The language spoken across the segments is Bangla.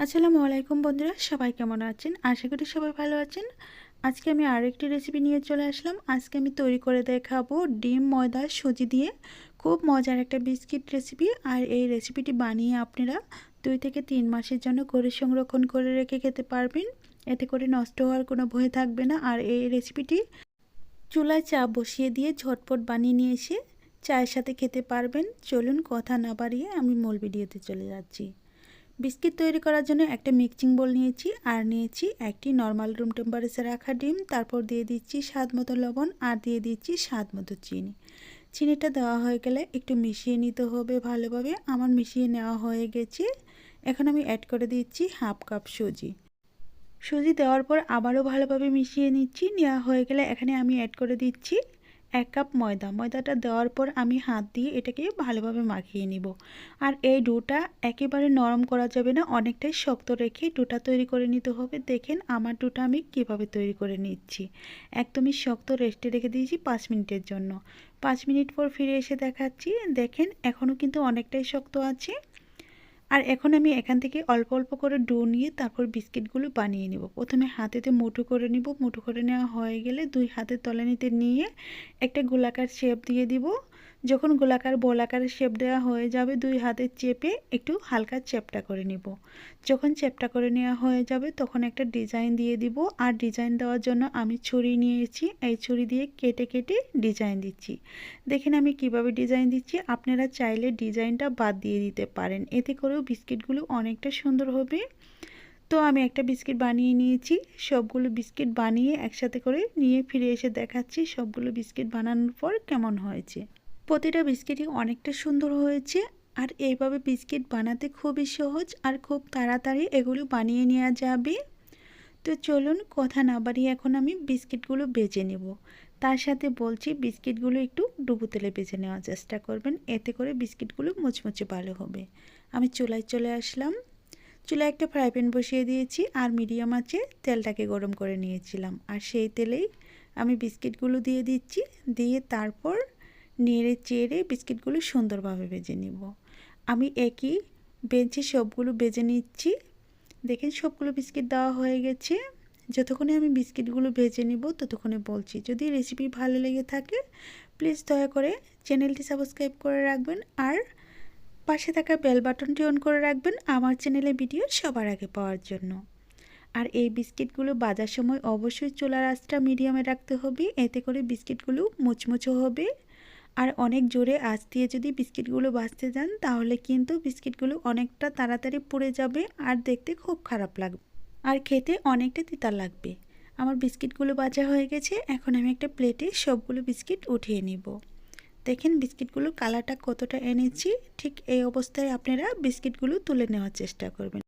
আসসালামু আলাইকুম বন্ধুরা, সবাই কেমন আছেন? আশা করি সবাই ভালো আছেন। আজকে আমি আরেকটি রেসিপি নিয়ে চলে আসলাম। আজকে আমি তৈরি করে দেখাবো ডিম, ময়দা, সুজি দিয়ে খুব মজার একটা বিস্কিট রেসিপি। আর এই রেসিপিটি বানিয়ে আপনারা 2 থেকে 3 মাসের জন্য করে সংরক্ষণ করে রেখে খেতে পারবেন। এতে করে নষ্ট হওয়ার কোনো ভয় থাকবে না। আর এই রেসিপিটি চুলায় চা বসিয়ে দিয়ে ঝটপট বানিয়ে নিয়ে এসে চায়ের সাথে খেতে পারবেন। চলুন কথা না বাড়িয়ে আমি মূল ভিডিওতে চলে যাচ্ছি। বিস্কিট তৈরি করার জন্য একটা মিক্সিং বোল নিয়েছি আর নিয়েছি একটি নর্মাল রুম টেম্পারেচারে রাখা ডিম। তারপর দিয়ে দিচ্ছি স্বাদ মতো লবণ আর দিয়ে দিচ্ছি স্বাদ মতো চিনি। চিনিটা দেওয়া হয়ে গেলে একটু মিশিয়ে নিতে হবে ভালোভাবে। আমার মিশিয়ে নেওয়া হয়ে গেছে। এখন আমি অ্যাড করে দিচ্ছি হাফ কাপ সুজি। সুজি দেওয়ার পর আবারও ভালোভাবে মিশিয়ে নিচ্ছি। নেওয়া হয়ে গেলে এখানে আমি অ্যাড করে দিচ্ছি 1 কাপ ময়দা। ময়দাটা দেওয়ার পর আমি হাত দিয়ে এটাকে ভালোভাবে মাখিয়ে নিব। আর এই ডোটা একেবারে নরম করা যাবে না, অনেকটাই শক্ত রেখে ডোটা তৈরি করে নিতে হবে। দেখেন আমার ডোটা আমি কিভাবে তৈরি করে নিচ্ছি। একদমই শক্ত রেস্টে রেখে দিয়েছি 5 মিনিটের জন্য। 5 মিনিট পর ফিরে এসে দেখাচ্ছি। দেখেন এখনও কিন্তু অনেকটাই শক্ত আছে। আর এখন আমি এখান থেকে অল্প অল্প করে ডো নিয়ে তারপর বিস্কিটগুলো বানিয়ে নেব। প্রথমে হাতেতে মুঠো করে নিব। মুঠো করে নেওয়া হয়ে গেলে 2 হাতের তলানিতে নিয়ে একটা গোলাকার শেপ দিয়ে দিব। যখন গোলাকার বলাকার শেপ দেওয়া হয়ে যাবে 2 হাতে চেপে একটু হালকা চ্যাপটা করে নিব। যখন চ্যাপটা করে নেওয়া হয়ে যাবে তখন একটা ডিজাইন দিয়ে দিব। আর ডিজাইন দেওয়ার জন্য আমি ছুরি নিয়েছি। এই ছুরি দিয়ে কেটে কেটে ডিজাইন দিচ্ছি। দেখেন আমি কিভাবে ডিজাইন দিচ্ছি। আপনারা চাইলে ডিজাইনটা বাদ দিয়ে দিতে পারেন, এতে করেও বিস্কিটগুলো অনেকটা সুন্দর হবে। তো আমি একটা বিস্কিট বানিয়ে নিয়েছি। সবগুলো বিস্কিট বানিয়ে একসাথে করে নিয়ে ফিরে এসে দেখাচ্ছি সবগুলো বিস্কিট বানানোর পর কেমন হয়েছে। প্রতিটা বিস্কিটই অনেকটা সুন্দর হয়েছে। আর এইভাবে বিস্কিট বানাতে খুবই সহজ আর খুব তাড়াতাড়ি এগুলো বানিয়ে নেওয়া যাবে। তো চলুন কথা না বাড়িয়ে এখন আমি বিস্কিটগুলো বেজে নেব। তার সাথে বলছি বিস্কিটগুলো একটু ডুবো তেলে বেজে নেওয়ার চেষ্টা করবেন, এতে করে বিস্কিটগুলো মুচমুচে ভালো হবে। আমি চুলায় চলে আসলাম। চুলায় একটা ফ্রাই প্যান বসিয়ে দিয়েছি আর মিডিয়াম আঁচে তেলটাকে গরম করে নিয়েছিলাম। আর সেই তেলেই আমি বিস্কিটগুলো দিয়ে দিচ্ছি। দিয়ে তারপর নেড়ে চেড়ে বিস্কিটগুলো সুন্দরভাবে ভেজে নিব। আমি একই বেঞ্চে সবগুলো ভেজে নিচ্ছি। দেখেন সবগুলো বিস্কিট দেওয়া হয়ে গেছে। যতক্ষণে আমি বিস্কিটগুলো ভেজে নিব ততক্ষণে বলছি, যদি রেসিপি ভালো লেগে থাকে প্লিজ দয়া করে চ্যানেলটি সাবস্ক্রাইব করে রাখবেন আর পাশে থাকা বেল বাটনটি অন করে রাখবেন আমার চ্যানেলে ভিডিও সবার আগে পাওয়ার জন্য। আর এই বিস্কিটগুলো ভাজার সময় অবশ্যই চুলার আঁচটা মিডিয়ামে রাখতে হবে, এতে করে বিস্কিটগুলো মুচমুচে হবে। আর অনেক জোরে আঁচ দিয়ে যদি বিস্কিটগুলো ভাজতে যান তাহলে কিন্তু বিস্কিটগুলো অনেকটা তাড়াতাড়ি পুড়ে যাবে আর দেখতে খুব খারাপ লাগবে আর খেতে অনেকটা তিতা লাগবে। আমার বিস্কিটগুলো ভাজা হয়ে গেছে। এখন আমি একটা প্লেটে সবগুলো বিস্কিট উঠিয়ে নিব। দেখেন বিস্কিটগুলো কালারটা কতটা এনেছি। ঠিক এই অবস্থায় আপনারা বিস্কিটগুলো তুলে নেওয়ার চেষ্টা করবেন।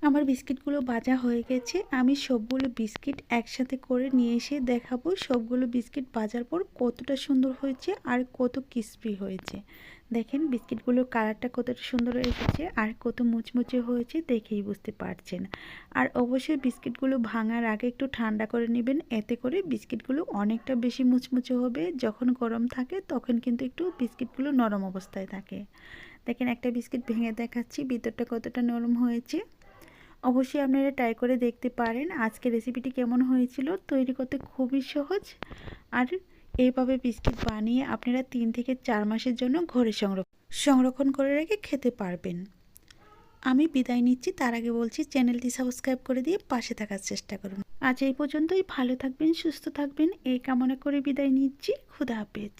আমার বিস্কিটগুলো ভাজা হয়ে গেছে। আমি সবগুলো বিস্কিট একসাথে করে নিয়ে এসে দেখাবো সবগুলো বিস্কিট ভাজার পর কতটা সুন্দর হয়েছে আর কত ক্রিস্পি হয়েছে। দেখেন বিস্কিটগুলোর কালারটা কতটা সুন্দর এসেছে আর কত মুচমুচে হয়েছে দেখেই বুঝতে পারছেন। আর অবশ্যই বিস্কিটগুলো ভাঙার আগে একটু ঠান্ডা করে নেবেন, এতে করে বিস্কিটগুলো অনেকটা বেশি মুচমুচে হবে। যখন গরম থাকে তখন কিন্তু একটু বিস্কিটগুলো নরম অবস্থায় থাকে। দেখেন একটা বিস্কিট ভেঙে দেখাচ্ছি ভিতরটা কতটা নরম হয়েছে। অবশ্যই আপনারা ট্রাই করে দেখতে পারেন। আজকের রেসিপিটি কেমন হয়েছিল, তৈরি করতে খুবই সহজ। আর এইভাবে বিস্কিট বানিয়ে আপনারা 3 থেকে 4 মাসের জন্য ঘরে সংরক্ষণ করে রেখে খেতে পারবেন। আমি বিদায় নিচ্ছি, তার আগে বলছি চ্যানেলটি সাবস্ক্রাইব করে দিয়ে পাশে থাকার চেষ্টা করুন। আজ এই পর্যন্তই। ভালো থাকবেন, সুস্থ থাকবেন এই কামনা করে বিদায় নিচ্ছি। খুদা হাফেজ।